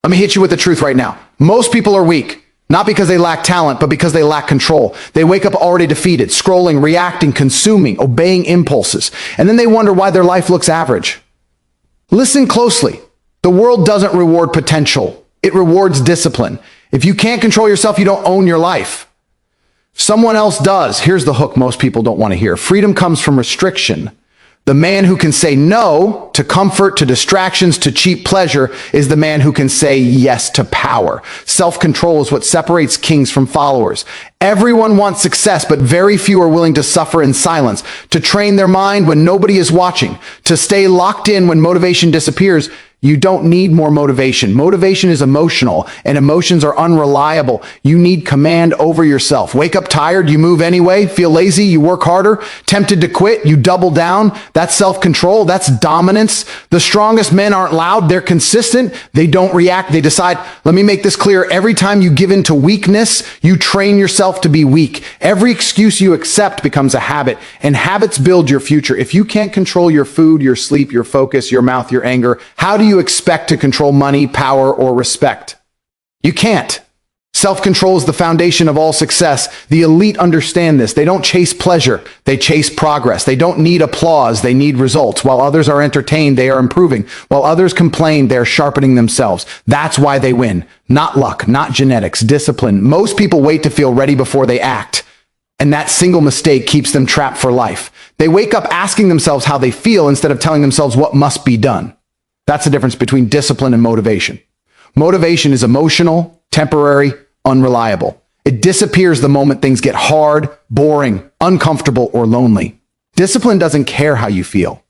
Let me hit you with the truth right now. Most people are weak, not because they lack talent, but because they lack control. They wake up already defeated, scrolling, reacting, consuming, obeying impulses, and then they wonder why their life looks average. Listen closely. The world doesn't reward potential. It rewards discipline. If you can't control yourself, you don't own your life. Someone else does. Here's the hook most people don't want to hear. Freedom comes from restriction. The man who can say no to comfort, to distractions, to cheap pleasure is the man who can say yes to power. Self-control is what separates kings from followers. Everyone wants success, but very few are willing to suffer in silence, to train their mind when nobody is watching, to stay locked in when motivation disappears. You don't need more motivation. Motivation is emotional, and emotions are unreliable. You need command over yourself. Wake up tired, you move anyway. Feel lazy, you work harder. Tempted to quit, you double down. That's self-control. That's dominance. The strongest men aren't loud. They're consistent. They don't react. They decide. Let me make this clear. Every time you give in to weakness, you train yourself to be weak. Every excuse you accept becomes a habit, and habits build your future. If you can't control your food, your sleep, your focus, your mouth, your anger, how do you expect to control money, power, or respect? You can't. Self-control is the foundation of all success. The elite understand this. They don't chase pleasure. They chase progress. They don't need applause. They need results. While others are entertained, they are improving. While others complain, they are sharpening themselves. That's why they win. Not luck, not genetics, discipline. Most people wait to feel ready before they act. And that single mistake keeps them trapped for life. They wake up asking themselves how they feel instead of telling themselves what must be done. That's the difference between discipline and motivation. Motivation is emotional, temporary, unreliable. It disappears the moment things get hard, boring, uncomfortable, or lonely. Discipline doesn't care how you feel.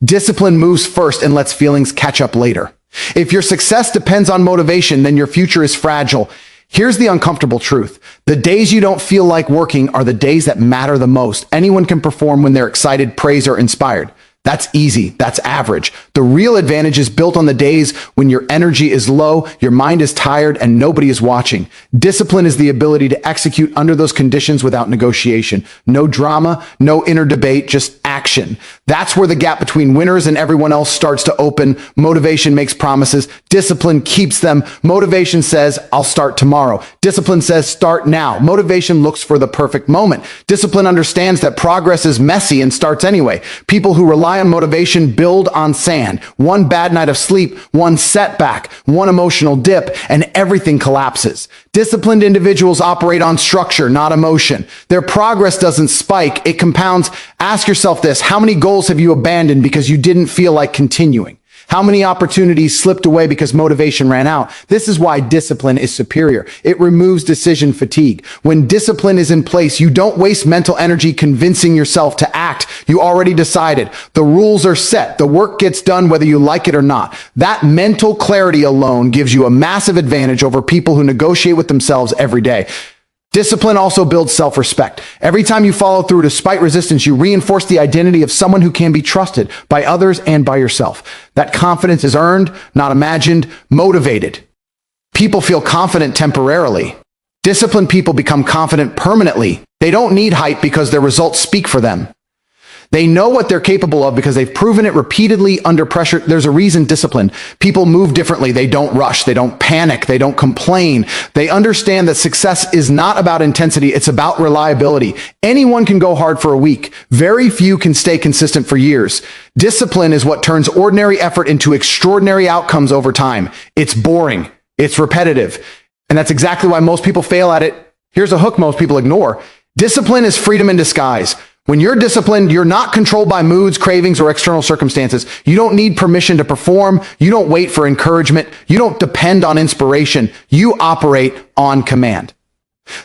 Discipline moves first and lets feelings catch up later. If your success depends on motivation, then your future is fragile. Here's the uncomfortable truth. The days you don't feel like working are the days that matter the most. Anyone can perform when they're excited, praised, or inspired. That's easy. That's average. The real advantage is built on the days when your energy is low, your mind is tired, and nobody is watching. Discipline is the ability to execute under those conditions without negotiation. No drama, no inner debate, just action. That's where the gap between winners and everyone else starts to open. Motivation makes promises. Discipline keeps them. Motivation says, I'll start tomorrow. Discipline says, start now. Motivation looks for the perfect moment. Discipline understands that progress is messy and starts anyway. People who rely on motivation build on sand. One bad night of sleep, one setback, one emotional dip, and everything collapses. Disciplined individuals operate on structure, not emotion. Their progress doesn't spike, it compounds. Ask yourself this: how many goals have you abandoned because you didn't feel like continuing? How many opportunities slipped away because motivation ran out? This is why discipline is superior. It removes decision fatigue. When discipline is in place, you don't waste mental energy convincing yourself to act. You already decided. The rules are set. The work gets done whether you like it or not. That mental clarity alone gives you a massive advantage over people who negotiate with themselves every day. Discipline also builds self-respect. Every time you follow through despite resistance, you reinforce the identity of someone who can be trusted by others and by yourself. That confidence is earned, not imagined, motivated. People feel confident temporarily. Disciplined people become confident permanently. They don't need hype because their results speak for them. They know what they're capable of because they've proven it repeatedly under pressure. There's a reason disciplined people move differently. They don't rush. They don't panic. They don't complain. They understand that success is not about intensity. It's about reliability. Anyone can go hard for a week. Very few can stay consistent for years. Discipline is what turns ordinary effort into extraordinary outcomes over time. It's boring. It's repetitive. And that's exactly why most people fail at it. Here's a hook most people ignore. Discipline is freedom in disguise. When you're disciplined, you're not controlled by moods, cravings, or external circumstances. You don't need permission to perform. You don't wait for encouragement. You don't depend on inspiration. You operate on command.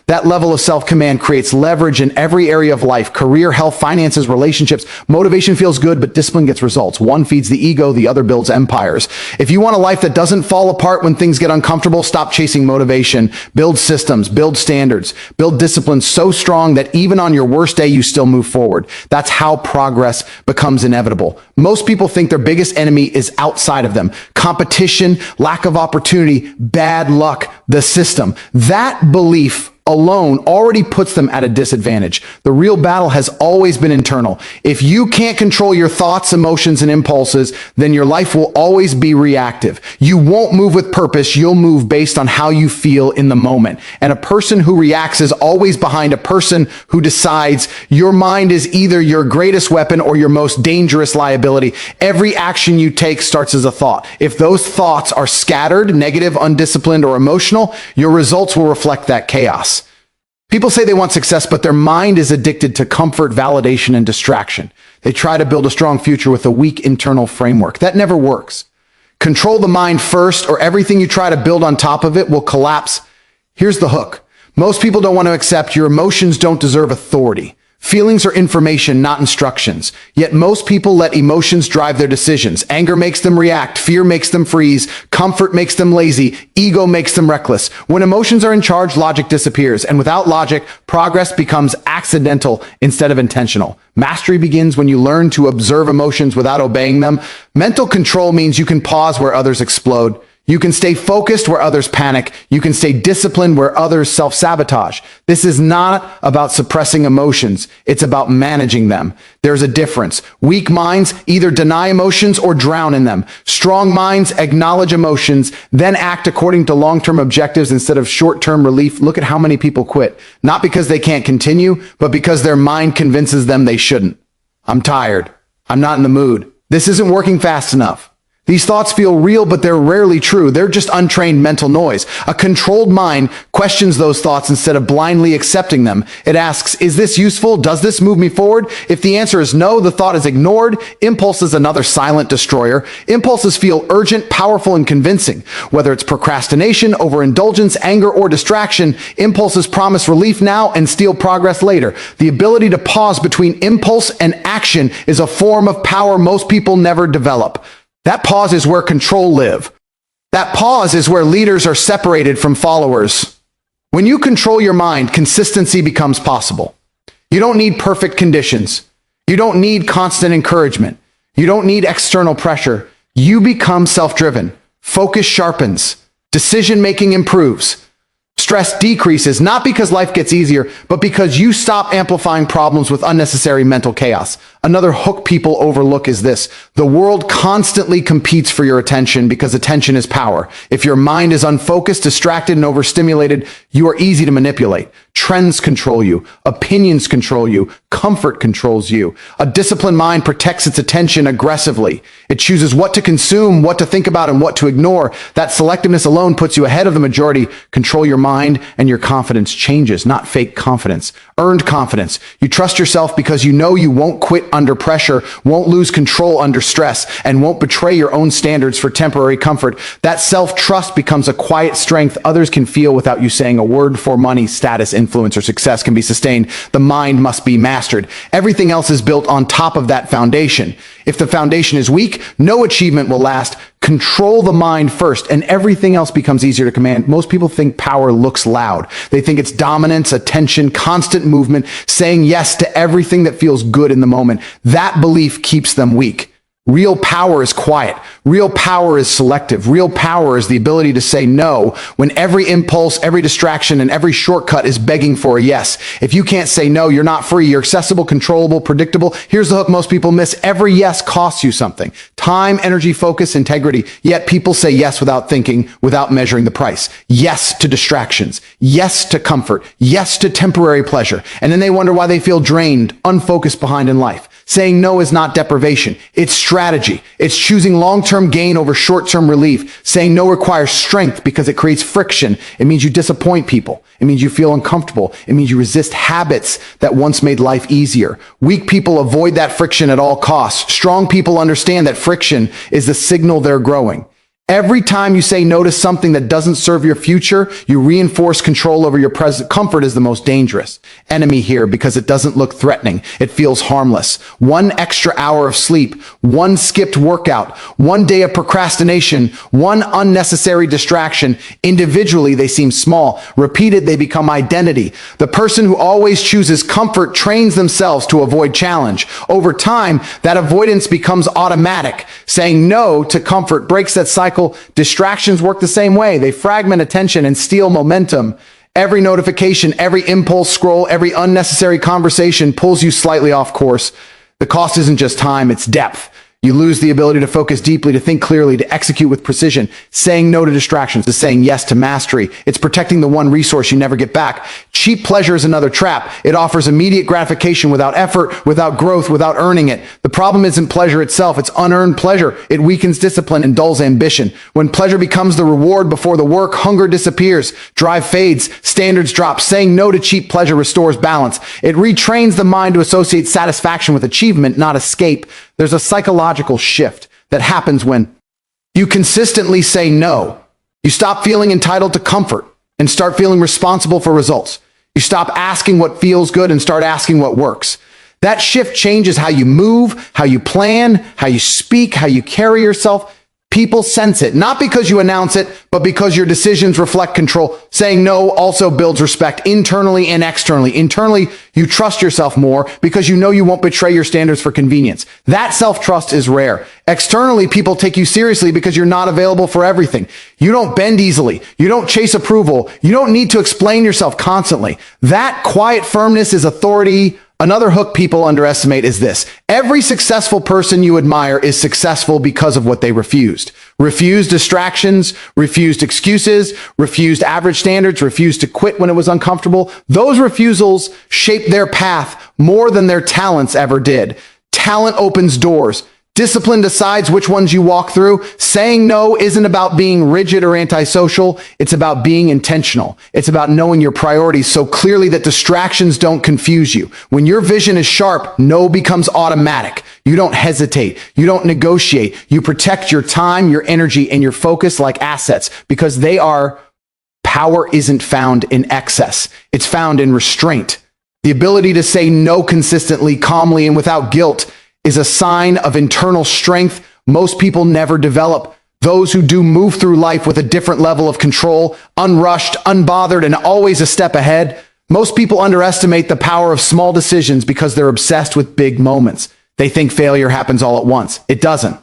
That level of self-command creates leverage in every area of life: career, health, finances, relationships. Motivation feels good, but discipline gets results. One feeds the ego, the other builds empires. If you want a life that doesn't fall apart when things get uncomfortable, stop chasing motivation. Build systems, build standards, build discipline so strong that even on your worst day, you still move forward. That's how progress becomes inevitable. Most people think their biggest enemy is outside of them: competition, lack of opportunity, bad luck, the system. That belief alone already puts them at a disadvantage. The real battle has always been internal. If you can't control your thoughts, emotions, and impulses, then your life will always be reactive. You won't move with purpose. You'll move based on how you feel in the moment. And a person who reacts is always behind a person who decides. Your mind is either your greatest weapon or your most dangerous liability. Every action you take starts as a thought. If those thoughts are scattered, negative, undisciplined, or emotional, your results will reflect that chaos. People say they want success, but their mind is addicted to comfort, validation, and distraction. They try to build a strong future with a weak internal framework. That never works. Control the mind first, or everything you try to build on top of it will collapse. Here's the hook. Most people don't want to accept your emotions don't deserve authority. Feelings are information, not instructions. Yet most people let emotions drive their decisions. Anger makes them react. Fear makes them freeze. Comfort makes them lazy. Ego makes them reckless. When emotions are in charge, logic disappears. And without logic, progress becomes accidental instead of intentional. Mastery begins when you learn to observe emotions without obeying them. Mental control means you can pause where others explode. You can stay focused where others panic. You can stay disciplined where others self-sabotage. This is not about suppressing emotions. It's about managing them. There's a difference. Weak minds either deny emotions or drown in them. Strong minds acknowledge emotions, then act according to long-term objectives instead of short-term relief. Look at how many people quit. Not because they can't continue, but because their mind convinces them they shouldn't. I'm tired. I'm not in the mood. This isn't working fast enough. These thoughts feel real, but they're rarely true. They're just untrained mental noise. A controlled mind questions those thoughts instead of blindly accepting them. It asks, is this useful? Does this move me forward? If the answer is no, the thought is ignored. Impulse is another silent destroyer. Impulses feel urgent, powerful, and convincing. Whether it's procrastination, overindulgence, anger, or distraction, impulses promise relief now and steal progress later. The ability to pause between impulse and action is a form of power most people never develop. That pause is where control lives. That pause is where leaders are separated from followers. When you control your mind, consistency becomes possible. You don't need perfect conditions. You don't need constant encouragement. You don't need external pressure. You become self-driven. Focus sharpens. Decision-making improves. Stress decreases, not because life gets easier, but because you stop amplifying problems with unnecessary mental chaos. Another hook people overlook is this. The world constantly competes for your attention because attention is power. If your mind is unfocused, distracted, and overstimulated, you are easy to manipulate. Trends control you. Opinions control you. Comfort controls you. A disciplined mind protects its attention aggressively. It chooses what to consume, what to think about, and what to ignore. That selectiveness alone puts you ahead of the majority. Control your mind, and your confidence changes, not fake confidence. Earned confidence. You trust yourself because you know you won't quit under pressure, won't lose control under stress, and won't betray your own standards for temporary comfort. That self-trust becomes a quiet strength others can feel without you saying a word. For money, status, influence, or success can be sustained, the mind must be mastered. Everything else is built on top of that foundation. If the foundation is weak, no achievement will last. Control the mind first, and everything else becomes easier to command. Most people think power looks loud. They think it's dominance, attention, constant movement, saying yes to everything that feels good in the moment. That belief keeps them weak. Real power is quiet. Real power is selective. Real power is the ability to say no when every impulse, every distraction, and every shortcut is begging for a yes. If you can't say no, you're not free. You're accessible, controllable, predictable. Here's the hook most people miss. Every yes costs you something. Time, energy, focus, integrity. Yet people say yes without thinking, without measuring the price. Yes to distractions. Yes to comfort. Yes to temporary pleasure. And then they wonder why they feel drained, unfocused, behind in life. Saying no is not deprivation. It's strategy. It's choosing long-term gain over short-term relief. Saying no requires strength because it creates friction. It means you disappoint people. It means you feel uncomfortable. It means you resist habits that once made life easier. Weak people avoid that friction at all costs. Strong people understand that friction is the signal they're growing. Every time you say no to something that doesn't serve your future, you reinforce control over your present. Comfort is the most dangerous enemy here because it doesn't look threatening. It feels harmless. One extra hour of sleep, one skipped workout, one day of procrastination, one unnecessary distraction. Individually, they seem small. Repeated, they become identity. The person who always chooses comfort trains themselves to avoid challenge. Over time, that avoidance becomes automatic. Saying no to comfort breaks that cycle. Distractions work the same way. They fragment attention and steal momentum. Every notification, every impulse scroll, every unnecessary conversation pulls you slightly off course. The cost isn't just time, it's depth. You lose the ability to focus deeply, to think clearly, to execute with precision. Saying no to distractions is saying yes to mastery. It's protecting the one resource you never get back. Cheap pleasure is another trap. It offers immediate gratification without effort, without growth, without earning it. The problem isn't pleasure itself, it's unearned pleasure. It weakens discipline and dulls ambition. When pleasure becomes the reward before the work, hunger disappears, drive fades, standards drop. Saying no to cheap pleasure restores balance. It retrains the mind to associate satisfaction with achievement, not escape. There's a psychological shift that happens when you consistently say no. You stop feeling entitled to comfort and start feeling responsible for results. You stop asking what feels good and start asking what works. That shift changes how you move, how you plan, how you speak, how you carry yourself. People sense it, not because you announce it, but because your decisions reflect control. Saying no also builds respect internally and externally. Internally, you trust yourself more because you know you won't betray your standards for convenience. That self-trust is rare. Externally, people take you seriously because you're not available for everything. You don't bend easily. You don't chase approval. You don't need to explain yourself constantly. That quiet firmness is authority. Another hook people underestimate is this. Every successful person you admire is successful because of what they refused. Refused distractions, refused excuses, refused average standards, refused to quit when it was uncomfortable. Those refusals shaped their path more than their talents ever did. Talent opens doors. Discipline decides which ones you walk through. Saying no isn't about being rigid or antisocial. It's about being intentional. It's about knowing your priorities so clearly that distractions don't confuse you. When your vision is sharp, no becomes automatic. You don't hesitate. You don't negotiate. You protect your time, your energy, and your focus like assets because power isn't found in excess. It's found in restraint. The ability to say no consistently, calmly, and without guilt is a sign of internal strength most people never develop. Those who do move through life with a different level of control, unrushed, unbothered, and always a step ahead. Most people underestimate the power of small decisions because they're obsessed with big moments. They think failure happens all at once. It doesn't.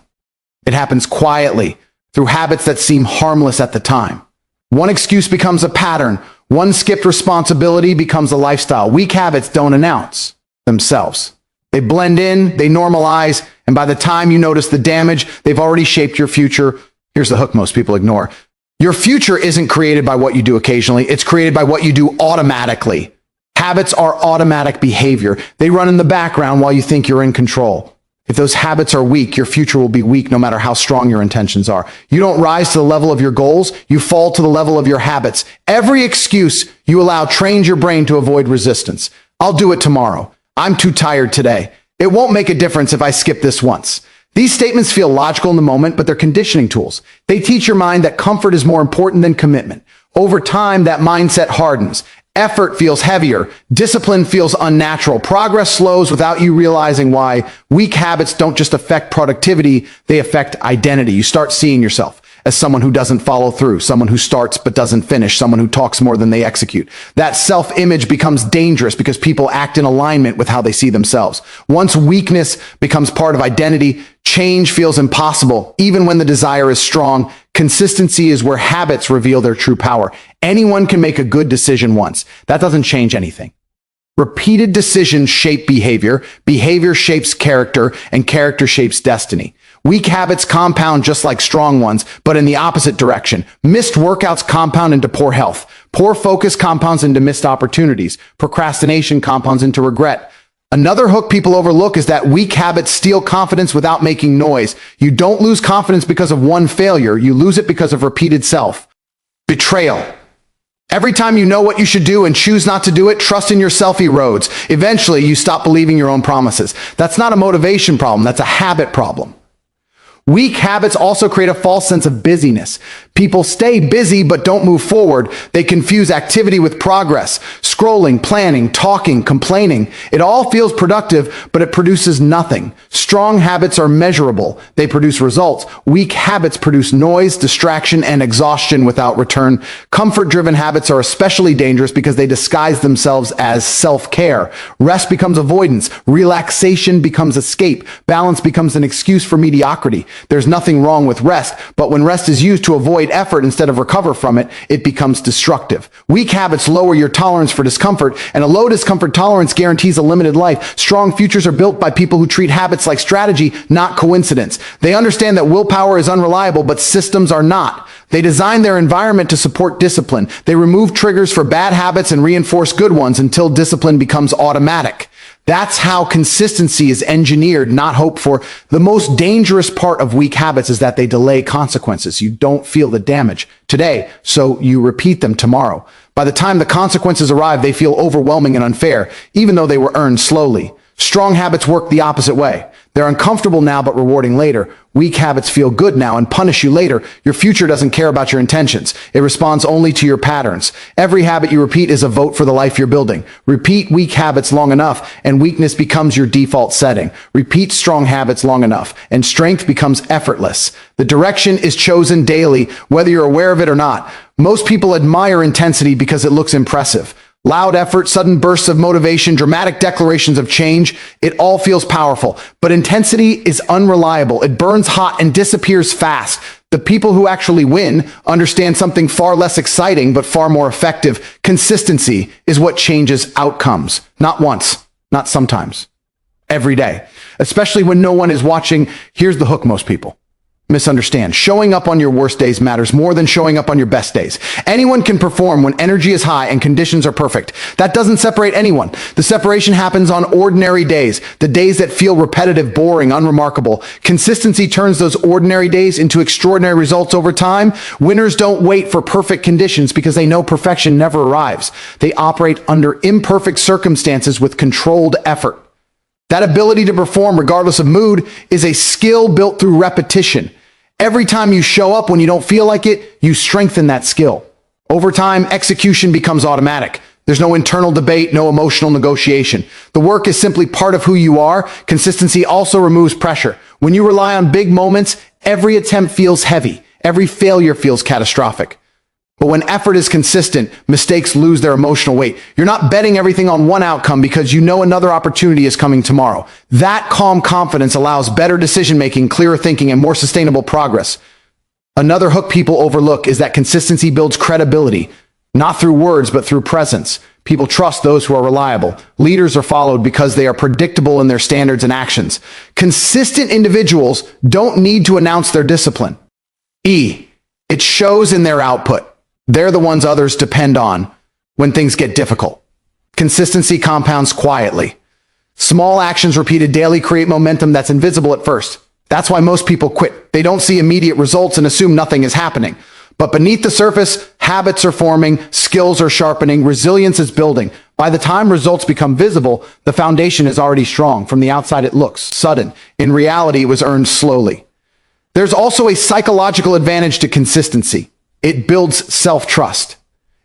It happens quietly through habits that seem harmless at the time. One excuse becomes a pattern. One skipped responsibility becomes a lifestyle. Weak habits don't announce themselves. They blend in, they normalize, and by the time you notice the damage, they've already shaped your future. Here's the hook most people ignore. Your future isn't created by what you do occasionally. It's created by what you do automatically. Habits are automatic behavior. They run in the background while you think you're in control. If those habits are weak, your future will be weak no matter how strong your intentions are. You don't rise to the level of your goals. You fall to the level of your habits. Every excuse you allow trains your brain to avoid resistance. I'll do it tomorrow. I'm too tired today. It won't make a difference if I skip this once. These statements feel logical in the moment, but they're conditioning tools. They teach your mind that comfort is more important than commitment. Over time, that mindset hardens. Effort feels heavier. Discipline feels unnatural. Progress slows without you realizing why. Weak habits don't just affect productivity, they affect identity. You start seeing yourself as someone who doesn't follow through, someone who starts but doesn't finish, someone who talks more than they execute. That self-image becomes dangerous because people act in alignment with how they see themselves. Once weakness becomes part of identity, change feels impossible, even when the desire is strong. Consistency is where habits reveal their true power. Anyone can make a good decision once. That doesn't change anything. Repeated decisions shape behavior, behavior shapes character, and character shapes destiny. Weak habits compound just like strong ones, but in the opposite direction. Missed workouts compound into poor health. Poor focus compounds into missed opportunities. Procrastination compounds into regret. Another hook people overlook is that weak habits steal confidence without making noise. You don't lose confidence because of one failure. You lose it because of repeated betrayal. Every time you know what you should do and choose not to do it, trust in yourself erodes. Eventually, you stop believing your own promises. That's not a motivation problem. That's a habit problem. Weak habits also create a false sense of busyness. People stay busy but don't move forward. They confuse activity with progress. Scrolling, planning, talking, complaining. It all feels productive, but it produces nothing. Strong habits are measurable. They produce results. Weak habits produce noise, distraction, and exhaustion without return. Comfort-driven habits are especially dangerous because they disguise themselves as self-care. Rest becomes avoidance. Relaxation becomes escape. Balance becomes an excuse for mediocrity. There's nothing wrong with rest, but when rest is used to avoid avoid effort instead of recover from it, it becomes destructive. Weak habits lower your tolerance for discomfort, and a low discomfort tolerance guarantees a limited life. Strong futures are built by people who treat habits like strategy, not coincidence. They understand that willpower is unreliable, but systems are not. They design their environment to support discipline. They remove triggers for bad habits and reinforce good ones until discipline becomes automatic. That's how consistency is engineered, not hoped for. The most dangerous part of weak habits is that they delay consequences. You don't feel the damage today, so you repeat them tomorrow. By the time the consequences arrive, they feel overwhelming and unfair, even though they were earned slowly. Strong habits work the opposite way. They're uncomfortable now, but rewarding later. Weak habits feel good now and punish you later. Your future doesn't care about your intentions. It responds only to your patterns. Every habit you repeat is a vote for the life you're building. Repeat weak habits long enough, and weakness becomes your default setting. Repeat strong habits long enough, and strength becomes effortless. The direction is chosen daily, whether you're aware of it or not. Most people admire intensity because it looks impressive. Loud effort, sudden bursts of motivation, dramatic declarations of change, it all feels powerful. But intensity is unreliable. It burns hot and disappears fast. The people who actually win understand something far less exciting but far more effective. Consistency is what changes outcomes. Not once, not sometimes. Every day. Especially when no one is watching. Here's the hook, most people misunderstand. Showing up on your worst days matters more than showing up on your best days. Anyone can perform when energy is high and conditions are perfect. That doesn't separate anyone. The separation happens on ordinary days, the days that feel repetitive, boring, unremarkable. Consistency turns those ordinary days into extraordinary results over time. Winners don't wait for perfect conditions because they know perfection never arrives. They operate under imperfect circumstances with controlled effort. That ability to perform regardless of mood is a skill built through repetition. Every time you show up when you don't feel like it, you strengthen that skill. Over time, execution becomes automatic. There's no internal debate, no emotional negotiation. The work is simply part of who you are. Consistency also removes pressure. When you rely on big moments, every attempt feels heavy. Every failure feels catastrophic. But when effort is consistent, mistakes lose their emotional weight. You're not betting everything on one outcome because you know another opportunity is coming tomorrow. That calm confidence allows better decision-making, clearer thinking, and more sustainable progress. Another hook people overlook is that consistency builds credibility, not through words, but through presence. People trust those who are reliable. Leaders are followed because they are predictable in their standards and actions. Consistent individuals don't need to announce their discipline. It shows in their output. They're the ones others depend on when things get difficult. Consistency compounds quietly. Small actions repeated daily create momentum that's invisible at first. That's why most people quit. They don't see immediate results and assume nothing is happening. But beneath the surface, habits are forming, skills are sharpening, resilience is building. By the time results become visible, the foundation is already strong. From the outside, it looks sudden. In reality, it was earned slowly. There's also a psychological advantage to consistency. It builds self-trust.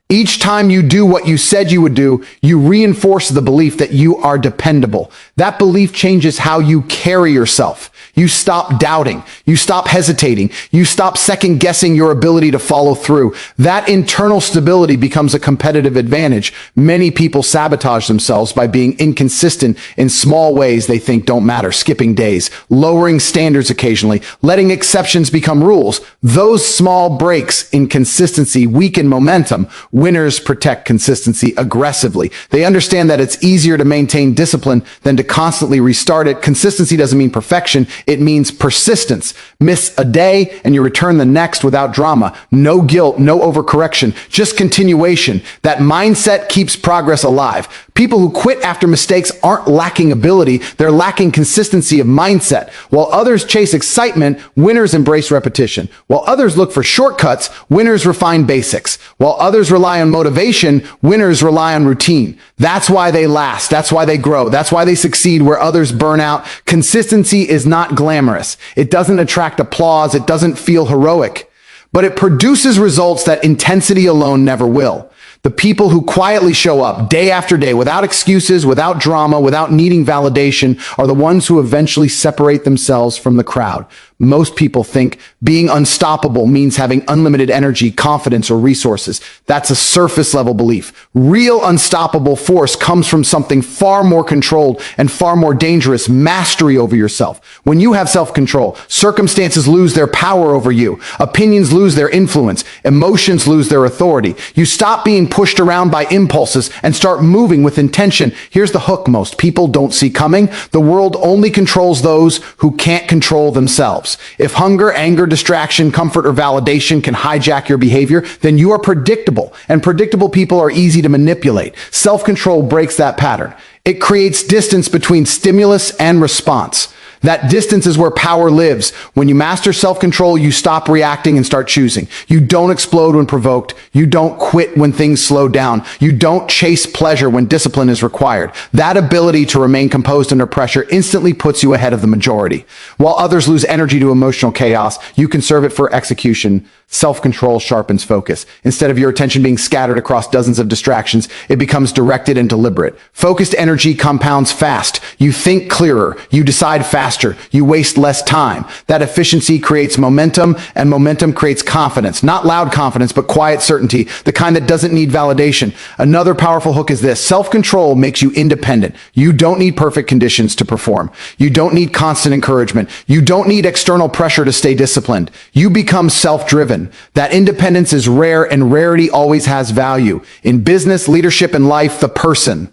Each time you do what you said you would do, you reinforce the belief that you are dependable. That belief changes how you carry yourself. You stop doubting. You stop hesitating. You stop second-guessing your ability to follow through. That internal stability becomes a competitive advantage. Many people sabotage themselves by being inconsistent in small ways they think don't matter, skipping days, lowering standards occasionally, letting exceptions become rules. Those small breaks in consistency weaken momentum. Winners protect consistency aggressively. They understand that it's easier to maintain discipline than to constantly restart it. Consistency doesn't mean perfection. It means persistence. Miss a day and you return the next without drama. No guilt, no overcorrection, just continuation. That mindset keeps progress alive. People who quit after mistakes aren't lacking ability, they're lacking consistency of mindset. While others chase excitement, winners embrace repetition. While others look for shortcuts, winners refine basics. While others rely on motivation, winners rely on routine. That's why they last. That's why they grow. That's why they succeed where others burn out. Consistency is not glamorous. It doesn't attract applause. It doesn't feel heroic. But it produces results that intensity alone never will. The people who quietly show up day after day without excuses, without drama, without needing validation are the ones who eventually separate themselves from the crowd. Most people think being unstoppable means having unlimited energy, confidence, or resources. That's a surface level belief. Real unstoppable force comes from something far more controlled and far more dangerous: mastery over yourself. When you have self-control, circumstances lose their power over you. Opinions lose their influence. Emotions lose their authority. You stop being pushed around by impulses and start moving with intention. Here's the hook most people don't see coming. The world only controls those who can't control themselves. If hunger, anger, distraction, comfort, or validation can hijack your behavior, then you are predictable, and predictable people are easy to manipulate. Self-control breaks that pattern. It creates distance between stimulus and response. That distance is where power lives. When you master self-control, you stop reacting and start choosing. You don't explode when provoked. You don't quit when things slow down. You don't chase pleasure when discipline is required. That ability to remain composed under pressure instantly puts you ahead of the majority. While others lose energy to emotional chaos, you conserve it for execution. Self-control sharpens focus. Instead of your attention being scattered across dozens of distractions, it becomes directed and deliberate. Focused energy compounds fast. You think clearer. You decide faster. You waste less time. That efficiency creates momentum, and momentum creates confidence. Not loud confidence, but quiet certainty, the kind that doesn't need validation. Another powerful hook is this: self-control makes you independent. You don't need perfect conditions to perform. You don't need constant encouragement. You don't need external pressure to stay disciplined. You become self-driven. That independence is rare, and rarity always has value. In business, leadership, and life, the person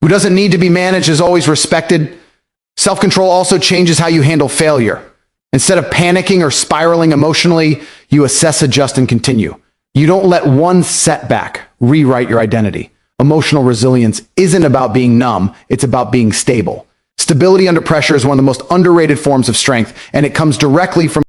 who doesn't need to be managed is always respected. Self-control also changes how you handle failure. Instead of panicking or spiraling emotionally, you assess, adjust, and continue. You don't let one setback rewrite your identity. Emotional resilience isn't about being numb, it's about being stable. Stability under pressure is one of the most underrated forms of strength, and it comes directly from